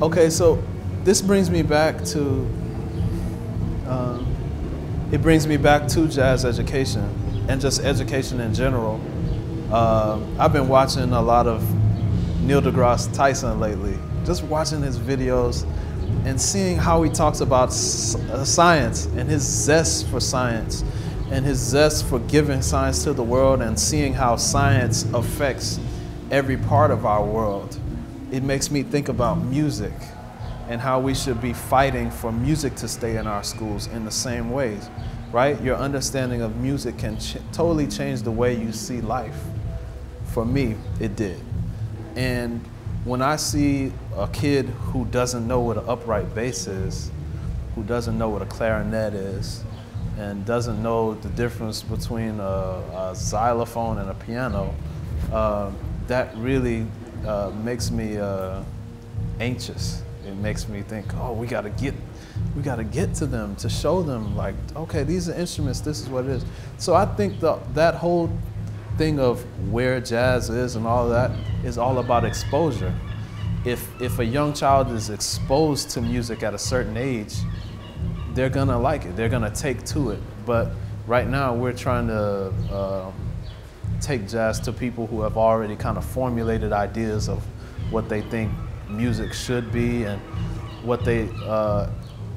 Okay, so this brings me back to, it brings me back to jazz education and just education in general. I've been watching a lot of Neil deGrasse Tyson lately, just watching his videos and seeing how he talks about science and his zest for science and his zest for giving science to the world and seeing how science affects every part of our world. It makes me think about music and how we should be fighting for music to stay in our schools in the same ways, right? Your understanding of music can totally change the way you see life. For me, it did. And when I see a kid who doesn't know what an upright bass is, who doesn't know what a clarinet is, and doesn't know the difference between a xylophone and a piano, that really makes me anxious. It makes me think, oh, we gotta get to them to show them, like, okay, these are instruments, this is what it is. So I think that whole thing of where jazz is and all that is all about exposure. If a young child is exposed to music at a certain age, they're gonna like it, they're gonna take to it. But right now we're trying to take jazz to people who have already kind of formulated ideas of what they think music should be and what they,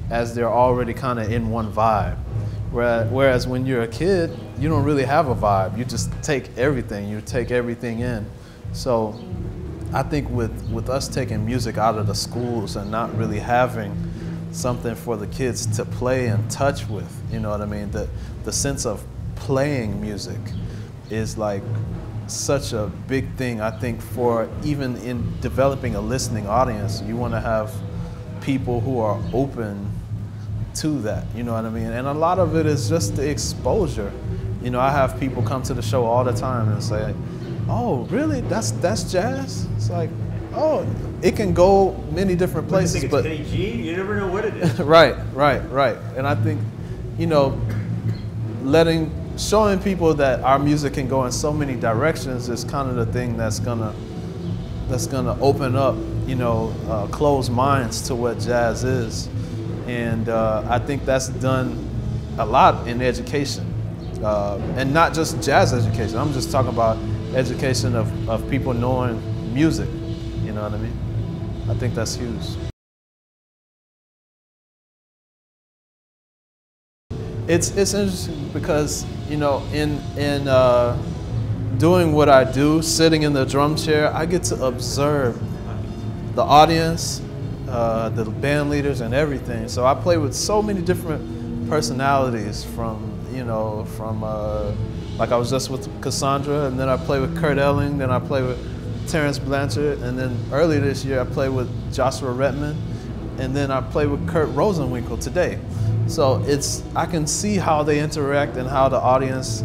as they're already kind of in one vibe. Whereas when you're a kid, you don't really have a vibe. You just take everything. You take everything in. So I think with us taking music out of the schools and not really having something for the kids to play and touch with, you know what I mean? The sense of playing music is like such a big thing, I think, for even in developing a listening audience. You want to have people who are open to that, you know what I mean? And a lot of it is just the exposure. You know, I have people come to the show all the time and say, oh, really? That's jazz? It's like, oh, it can go many different places, but KG, you never know what it is. Right. And I think, you know, showing people that our music can go in so many directions is kind of the thing that's gonna open up, you know, closed minds to what jazz is. And I think that's done a lot in education, and not just jazz education. I'm just talking about education of people knowing music, you know what I mean? I think that's huge. It's interesting because, you know, in doing what I do, sitting in the drum chair, I get to observe the audience, the band leaders and everything. So I play with so many different personalities like I was just with Cassandra, and then I play with Kurt Elling, then I play with Terrence Blanchard, and then earlier this year I played with Joshua Redman, and then I played with Kurt Rosenwinkel today. So I can see how they interact and how the audience,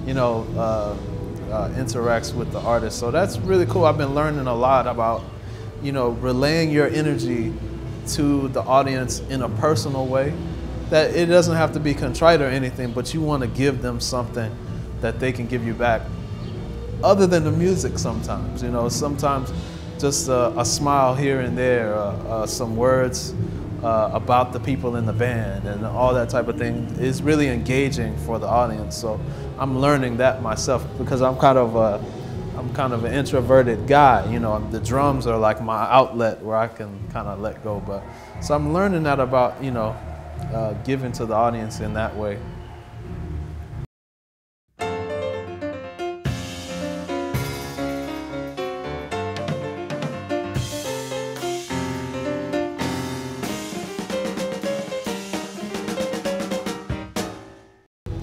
you know, interacts with the artist. So that's really cool. I've been learning a lot about, you know, relaying your energy to the audience in a personal way, that it doesn't have to be contrite or anything, but you want to give them something that they can give you back other than the music sometimes. You know, sometimes just a smile here and there, some words about the people in the band and all that type of thing is really engaging for the audience. So I'm learning that myself because I'm kind of an introverted guy. You know, the drums are like my outlet where I can kind of let go. But so I'm learning that about, you know, giving to the audience in that way.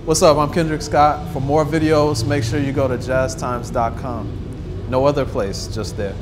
What's up? I'm Kendrick Scott. For more videos, make sure you go to jazztimes.com. No other place, just there.